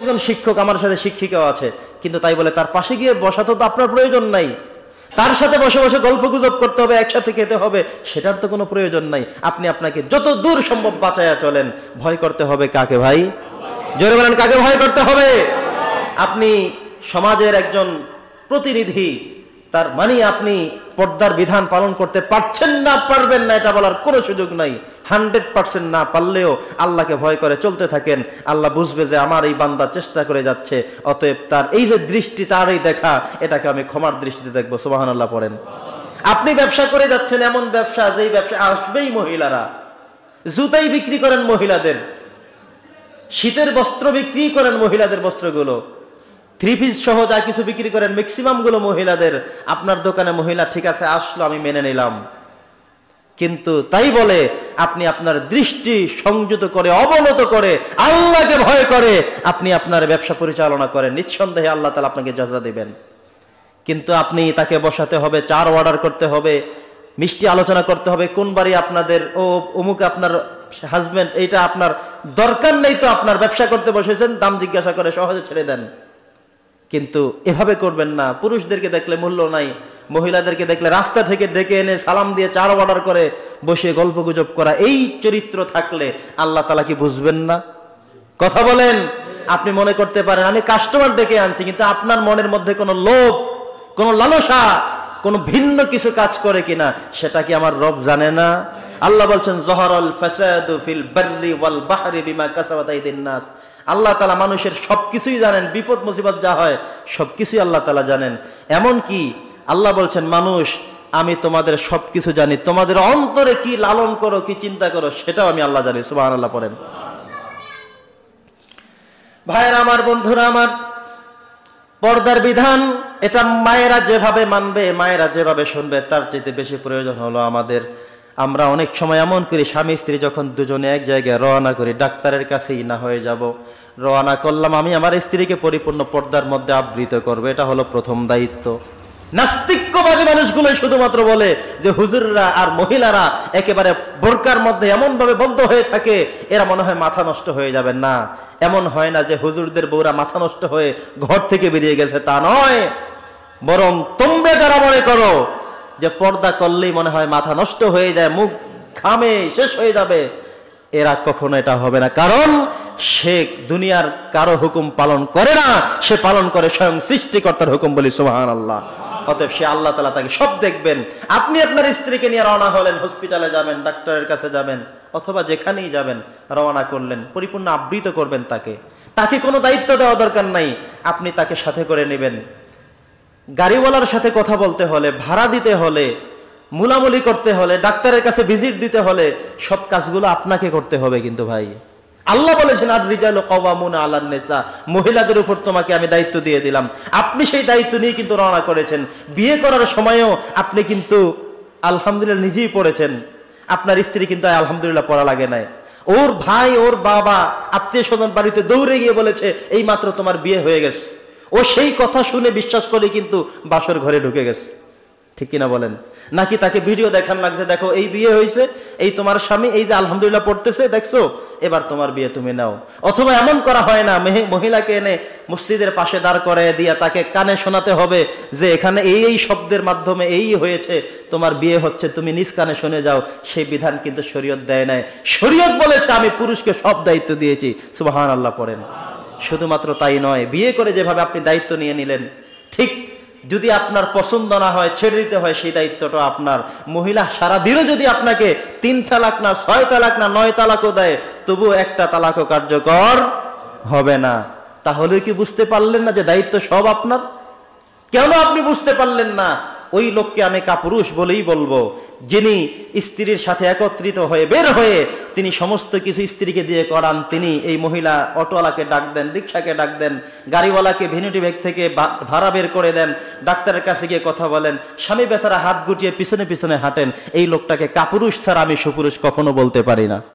একজন শিক্ষক, আমার সাথে শিক্ষিকাও আছে, কিন্তু তাই বলে তার পাশে গিয়ে বসা তো আপনার প্রয়োজন নাই। তার সাথে বসে বসে গল্প গুজব করতে হবে, একসাথে খেতে হবে, সেটার তো কোনো প্রয়োজন নাই। আপনি আপনাকে যত দূর সম্ভব বাঁচায়া চলেন। ভয় করতে হবে কাকে ভাই? জোরে বলেন, কাকে ভয় করতে হবে? আপনি সমাজের একজন প্রতিনিধি, তার মানে আপনি পর্দার বিধান পালন করতে পারছেন না, পারবেন না, এটা বলার কোনো সুযোগ নাই। 100% না পারলেও আল্লাহকে ভয় করে চলতে থাকেন। আল্লাহ বুঝবে যে আমার এই বান্দা চেষ্টা করে যাচ্ছে, অতএব তার এই যে দৃষ্টি, তার এই দেখা, এটাকে আমি ক্ষমার দৃষ্টিতে দেখবো। সুবহানাল্লাহ পড়েন। আপনি ব্যবসা করে যাচ্ছেন, এমন ব্যবসা যেই ব্যবসা আসবেই মহিলারা, জুতাই বিক্রি করেন মহিলাদের, শীতের বস্ত্র বিক্রি করেন মহিলাদের বস্ত্রগুলো, 3 পিস সহ যা কিছু বিক্রি করেন ম্যাক্সিমাম গুলো মহিলাদের। আপনার দোকানে মহিলা ঠিক আছে আসলো, আমি মেনে নিলাম, কিন্তু তাই বলে আপনি আপনার দৃষ্টি সংযত করে, অবনত করে, আল্লাহকে ভয় করে আপনি আপনার ব্যবসা পরিচালনা করেন, নিঃসন্দেহে আল্লাহ তাআলা আপনাকে জাযা দিবেন। কিন্তু আপনি তাকে বসাতে হবে, চার অর্ডার করতে হবে, মিষ্টি আলোচনা করতে হবে, কোন বাড়ি আপনাদের, ও অমুক আপনার হাজবেন্ড, এইটা আপনার দরকার নেই তো, আপনার ব্যবসা করতে বসেছেন, দাম জিজ্ঞাসা করে সহজে ছেড়ে দেন। কিন্তু এভাবে করবেন না। পুরুষদেরকে দেখলে মূল্য নাই, মহিলাদেরকে দেখলে রাস্তা থেকে ডেকে এনে সালাম দিয়ে চার অর্ডার করে বসে গল্প গুজব করা, এই চরিত্র থাকলে আল্লাহ তাআলা কি বুঝবেন না? কথা বলেন। আপনি মনে করতে পারেন আমি কাস্টমার ডেকে আনছি, কিন্তু আপনার মনের মধ্যে কোনো লোভ, কোনো লালসা, কোনো ভিন্ন কিছু কাজ করে কিনা সেটা কি আমার রব জানে না? আল্লাহ বলছেন যহরাল ফাসাদু ফিল বাররি ওয়াল বাহরি বিমা কাসাবাত আইদিন নাস। আল্লাহ তাআলা মানুষের সবকিছুই জানেন, বিপদ মুসিবত যা হয় সবকিছুই আল্লাহ তাআলা জানেন। এমন কি আল্লাহ বলছেন, মানুষ আমি তোমাদের সবকিছু জানি, তোমাদের অন্তরে কি লালন করো, কি চিন্তা করো, সেটাও আমি আল্লাহ জানি। সুবহানাল্লাহ পড়েন। ভাইরা আমার, বন্ধুরা আমার, পর্দার বিধান এটা মায়েরা যেভাবে মানবে, মায়েরা যেভাবে শুনবে, তার চাইতে বেশি প্রয়োজন হলো আমাদের। আমরা অনেক সময় এমন করি, স্বামী স্ত্রী যখন দুজনে এক জায়গায় রওনা করি, ডাক্তারের কাছেই না হয়ে যাব, রওনা করলাম, আমি আমার স্ত্রীকে পরিপূর্ণ পর্দার মধ্যে আবৃত করবো, এটা হলো প্রথম দায়িত্ব। নাস্তিক্যবাদী মানুষগুলো শুধুমাত্র বলে যে হুজুররা আর মহিলারা একেবারে বোরকার মধ্যে এমন ভাবে বদ্ধ হয়ে থাকে, এরা মনে হয় মাথা নষ্ট হয়ে যাবে। না, এমন হয় না যে হুজুরদের বউরা মাথা নষ্ট হয়ে ঘর থেকে বেরিয়ে গেছে, তা নয়। বরং তোমরা যারা মনে করো যে পর্দা করলেই মনে হয় মাথা নষ্ট হয়ে যায়, মুখ ঘামে শেষ হয়ে যাবে, এরা কখনো এটা হবে না। কারণ সে দুনিয়ার কারো হুকুম পালন করে না, সে পালন করে স্বয়ং সৃষ্টিকর্তার হুকুম। বলি সুবহানাল্লাহ। অতএব সে আল্লাহ তাআলা তাকে সব দেখবেন। আপনি আপনার স্ত্রীকে নিয়ে রওনা হলেন, হসপিটালে যাবেন, ডাক্তারের কাছে যাবেন, অথবা যেখানেই যাবেন, রওনা করলেন, পরিপূর্ণ আবৃত করবেন তাকে। তাকে কোনো দায়িত্ব দেওয়া দরকার নাই, আপনি তাকে সাথে করে নেবেন। গাড়িওয়ালার সাথে কথা বলতে হলে, ভাড়া দিতে হলে, মুলামুলি করতে হলে, ডাক্তারের কাছে ভিজিট দিতে হলে, সব কাজগুলো আপনাকে করতে হবে। কিন্তু ভাই, আল্লাহ বলেছেন আর রিজালু কাওয়ামুনা আলান নিসা, মহিলাদের উপর তোমাকে আমি দায়িত্ব দিয়ে দিলাম। আপনি সেই দায়িত্ব নিয়ে কিন্তু রওনা করেছেন। বিয়ে করার সময়ও আপনি কিন্তু আলহামদুলিল্লাহ নিজেই পড়েছেন, আপনার স্ত্রী কিন্তু আলহামদুলিল্লাহ পড়া লাগে নাই। ওর ভাই, ওর বাবা, আত্মীয় স্বজন বাড়িতে দৌড়ে গিয়ে বলেছে এই মাত্র তোমার বিয়ে হয়ে গেছে। ও সেই কথা শুনে বিশ্বাস করে কিন্তু বাসর ঘরে ঢুকে গেছে। ঠিক কিনা বলেন? নাকি তাকে ভিডিও দেখান লাগছে, দেখো এই বিয়ে হয়েছে, এই তোমার স্বামী, এই যে আলহামদুলিল্লাহ পড়তেছে, দেখছো, এবার তোমার বিয়ে তুমি নাও। অথবা এমন করা হয় না, মহিলাকে এনে মসজিদের পাশে দাঁড় করায় দিয়া তাকে কানে শোনাতে হবে যে এখানে এই এই শব্দের মাধ্যমে এই হয়েছে, তোমার বিয়ে হচ্ছে, তুমি নিজ কানে শুনে যাও। সেই বিধান কিন্তু শরীয়ত দেয় নাই। শরীয়ত বলেছে আমি পুরুষকে সব দায়িত্ব দিয়েছি। সুবহানাল্লাহ পড়েন। শুধুমাত্র তাই নয়, বিয়ে করে যেভাবে আপনি দায়িত্ব নিয়ে নিলেন, ঠিক যদি আপনার পছন্দ না হয়, ছেড়ে দিতে হয়, সেই দায়িত্বটা আপনার। মহিলা সারাদিনও যদি আপনাকে 3 তালাক না 6 তালাক না 9 তালাকও দেয়, তবুও একটা তালাকও কার্যকর হবে না। তাহলে কি বুঝতে পারলেন না যে দায়িত্ব সব আপনার? কেন আপনি বুঝতে পারলেন না? ওই লোককে আমি কাপুরুষ বলেই বলবো, যিনি স্ত্রীর সাথে একত্রিত হয়ে বের হয়ে তিনি সমস্ত কিছু স্ত্রীকে দিয়ে করান। তিনি এই মহিলা অটোওয়ালাকে ডাক দেন, রিক্সাকে ডাক দেন, গাড়িওয়ালাকে ভ্যানিটি ব্যাগ থেকে ভাড়া বের করে দেন, ডাক্তারের কাছে গিয়ে কথা বলেন, স্বামী বেচারা হাত গুটিয়ে পিছনে পিছনে হাঁটেন। এই লোকটাকে কাপুরুষ ছাড়া আমি সুপুরুষ কখনো বলতে পারি না।